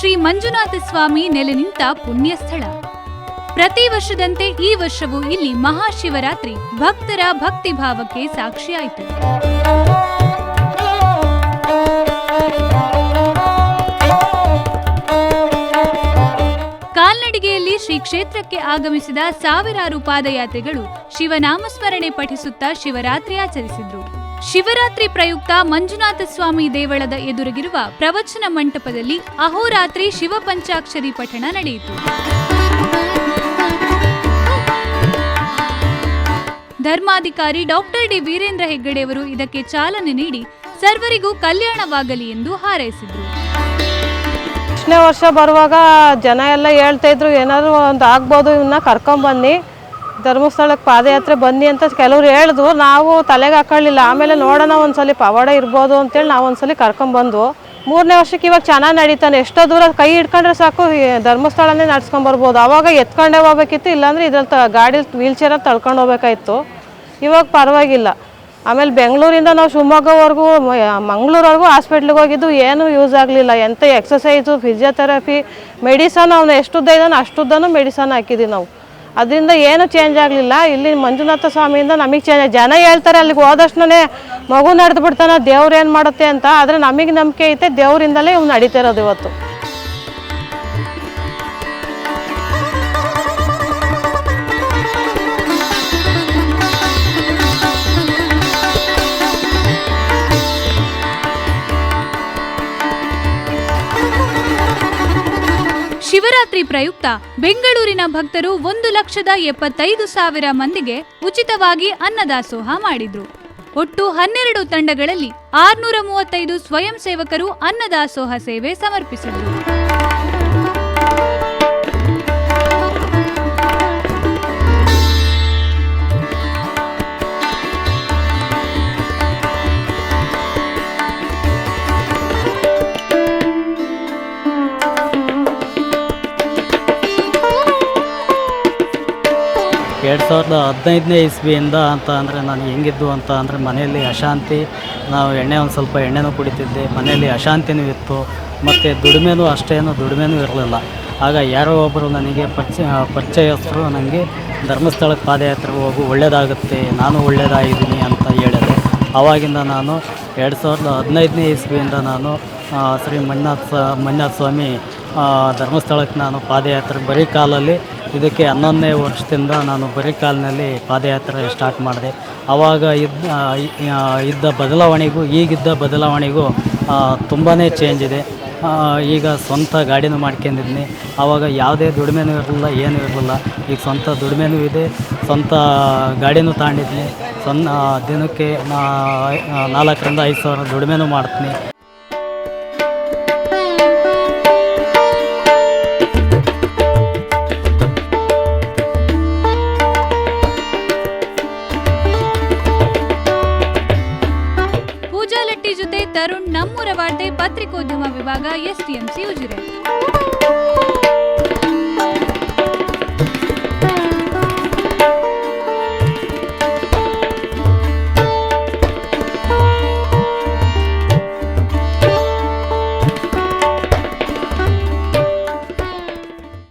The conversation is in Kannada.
ಶ್ರೀ ಮಂಜುನಾಥ ಸ್ವಾಮಿ ನೆಲೆ ನಿಂತ ಪುಣ್ಯ ಸ್ಥಳ. ಪ್ರತಿ ವರ್ಷದಂತೆ ಈ ವರ್ಷವೂ ಇಲ್ಲಿ ಮಹಾಶಿವರಾತ್ರಿ ಭಕ್ತರ ಭಕ್ತಿಭಾವಕ್ಕೆ ಸಾಕ್ಷಿಯಾಯಿತು. ಕಾಲ್ನಡಿಗೆಯಲ್ಲಿ ಶ್ರೀ ಕ್ಷೇತ್ರಕ್ಕೆ ಆಗಮಿಸಿದ ಸಾವಿರಾರು ಪಾದಯಾತ್ರಿಗಳು ಶಿವನಾಮಸ್ಮರಣೆ ಪಠಿಸುತ್ತಾ ಶಿವರಾತ್ರಿ ಆಚರಿಸಿದ್ರು. ಶಿವರಾತ್ರಿ ಪ್ರಯುಕ್ತ ಮಂಜುನಾಥ ಸ್ವಾಮಿ ದೇವಳದ ಎದುರಿಗಿರುವ ಪ್ರವಚನ ಮಂಟಪದಲ್ಲಿ ಅಹೋರಾತ್ರಿ ಶಿವ ಪಂಚಾಕ್ಷರಿ ಪಠಣ ನಡೆಯಿತು. ಧರ್ಮಾಧಿಕಾರಿ ಡಾಕ್ಟರ್ ಡಿ ವೀರೇಂದ್ರ ಹೆಗ್ಗಡೆಯವರು ಇದಕ್ಕೆ ಚಾಲನೆ ನೀಡಿ ಸರ್ವರಿಗೂ ಕಲ್ಯಾಣವಾಗಲಿ ಎಂದು ಹಾರೈಸಿದರು. ಎಷ್ಟನೇ ವರ್ಷ ಬರುವಾಗ ಜನ ಎಲ್ಲ ಹೇಳ್ತಾ ಇದ್ರು, ಏನಾದ್ರು ಒಂದು ಆಗ್ಬೋದು, ಇವನ್ನ ಕರ್ಕೊಂಬನ್ನಿ ಧರ್ಮಸ್ಥಳಕ್ಕೆ ಪಾದಯಾತ್ರೆ ಬನ್ನಿ ಅಂತ ಕೆಲವ್ರು ಹೇಳಿದ್ರು. ನಾವು ತಲೆಗೆ ಹಾಕೊಳ್ಳಿಲ್ಲ. ಆಮೇಲೆ ನೋಡೋಣ ಒಂದ್ಸಲಿ ಪವಾಡ ಇರ್ಬೋದು ಅಂತೇಳಿ ನಾವು ಒಂದ್ಸಲಿ ಕರ್ಕೊಂಬಂದು 3ನೇ ವರ್ಷಕ್ಕೆ ಇವಾಗ ಚೆನ್ನಾಗಿ ನಡೀತಾನೆ. ಎಷ್ಟೋ ದೂರ ಕೈ ಹಿಡ್ಕೊಂಡ್ರೆ ಸಾಕು ಧರ್ಮಸ್ಥಳನೇ ನಡ್ಸ್ಕೊಂಬರ್ಬೋದು. ಆವಾಗ ಎತ್ಕೊಂಡೇ ಹೋಗ್ಬೇಕಿತ್ತು, ಇಲ್ಲಾಂದ್ರೆ ಇದ್ರಲ್ಲಿ ಗಾಡಿ ವೀಲ್ ಚೇರಲ್ಲಿ ತಳ್ಕೊಂಡು ಹೋಗ್ಬೇಕಾಯ್ತು. ಇವಾಗ ಪರವಾಗಿಲ್ಲ. ಆಮೇಲೆ ಬೆಂಗಳೂರಿಂದ ನಾವು ಶಿವಮೊಗ್ಗವರೆಗೂ ಮಂಗಳೂರವರೆಗೂ ಹಾಸ್ಪಿಟ್ಲಿಗೆ ಹೋಗಿದ್ದು ಏನೂ ಯೂಸ್ ಆಗಲಿಲ್ಲ. ಎಂಥ ಎಕ್ಸಸೈಸು, ಫಿಸಿಯೋಥೆರಪಿ, ಮೆಡಿಸನ್ ಅವನು ಎಷ್ಟುದ್ದ ಇದ್ದಾನೆ ಅಷ್ಟುದ್ದನೂ ಮೆಡಿಸನ್ ಹಾಕಿದ್ದೀವಿ ನಾವು. ಅದರಿಂದ ಏನೂ ಚೇಂಜ್ ಆಗಲಿಲ್ಲ. ಇಲ್ಲಿ ಮಂಜುನಾಥ ಸ್ವಾಮಿಯಿಂದ ನಮಗೆ ಚೇಂಜ್. ಜನ ಹೇಳ್ತಾರೆ ಅಲ್ಲಿಗೆ ಹೋದಷ್ಟೇ ಮಗು ನಡೆದು ಬಿಡ್ತಾನೆ, ದೇವ್ರು ಏನು ಮಾಡುತ್ತೆ ಅಂತ. ಆದರೆ ನಮಗೆ ನಂಬಿಕೆ ಐತೆ, ದೇವರಿಂದಲೇ ಇವ್ನು ನಡೀತಿರೋದು ಇವತ್ತು. ಶಿವರಾತ್ರಿ ಪ್ರಯುಕ್ತ ಬೆಂಗಳೂರಿನ ಭಕ್ತರು 1,75,000 ಮಂದಿಗೆ ಉಚಿತವಾಗಿ ಅನ್ನದಾಸೋಹ ಮಾಡಿದ್ರು. ಒಟ್ಟು 12 ತಂಡಗಳಲ್ಲಿ 635 ಸ್ವಯಂ ಸೇವಕರು ಅನ್ನದಾಸೋಹ ಸೇವೆ ಸಮರ್ಪಿಸಿದ್ರು. ಎರಡು 2015ನೇ ಇಸ್ವಿಯಿಂದ ಅಂತ ಅಂದರೆ ನಾನು ಹೆಂಗಿದ್ದು ಅಂತ ಅಂದರೆ ಮನೆಯಲ್ಲಿ ಅಶಾಂತಿ. ನಾವು ಒಂದು ಸ್ವಲ್ಪ ಎಣ್ಣೆನೂ ಕುಡಿತಿದ್ದೆ. ಮನೆಯಲ್ಲಿ ಅಶಾಂತಿನೂ ಇತ್ತು, ಮತ್ತು ದುಡಿಮೆನೂ ಇರಲಿಲ್ಲ. ಆಗ ಯಾರೋ ಒಬ್ಬರು ನನಗೆ ಪರಿಚಯಸ್ಥರು ನನಗೆ ಧರ್ಮಸ್ಥಳಕ್ಕೆ ಪಾದಯಾತ್ರೆಗೆ ಹೋಗು, ಒಳ್ಳೆಯದಾಗುತ್ತೆ, ನಾನು ಒಳ್ಳೆಯದಾಗಿದ್ದೀನಿ ಅಂತ ಹೇಳಿದೆ. ಆವಾಗಿಂದ ನಾನು 2015ನೇ ಇಸ್ವಿಯಿಂದ ನಾನು ಶ್ರೀ ಮಂಜುನಾಥ ಸ್ವಾಮಿ ಧರ್ಮಸ್ಥಳಕ್ಕೆ ನಾನು ಪಾದಯಾತ್ರೆ ಬರೀ ಕಾಲಲ್ಲಿ, ಇದಕ್ಕೆ 11ನೇ ವರ್ಷದಿಂದ ನಾನು ಬರೀ ಕಾಲಿನಲ್ಲಿ ಪಾದಯಾತ್ರೆ ಸ್ಟಾರ್ಟ್ ಮಾಡಿದೆ. ಆವಾಗ ಇದ್ದ ಬದಲಾವಣೆಗೂ ಈಗಿದ್ದ ಬದಲಾವಣೆಗೂ ತುಂಬಾ ಚೇಂಜ್ ಇದೆ. ಈಗ ಸ್ವಂತ ಗಾಡಿನೂ ಮಾಡ್ಕೊಂಡಿದ್ದೀನಿ. ಆವಾಗ ಯಾವುದೇ ದುಡಿಮೆನೂ ಇರಲಿಲ್ಲ, ಏನೂ ಇರಲಿಲ್ಲ. ಈಗ ಸ್ವಂತ ದುಡಿಮೆನೂ ಇದೆ, ಸ್ವಂತ ಗಾಡಿನೂ ತಗೊಂಡಿದ್ದೀನಿ. ದಿನಕ್ಕೆ 4,000 ರಿಂದ 5,000 ದುಡಿಮೆನೂ ಮಾಡ್ತೀನಿ. ಜೊತೆ ತರುಣ್, ನಮ್ಮೂರ ವಾರ್ತೆ, ಪತ್ರಿಕೋದ್ಯಮ ವಿಭಾಗ, STMC ಉಜಿರೆ.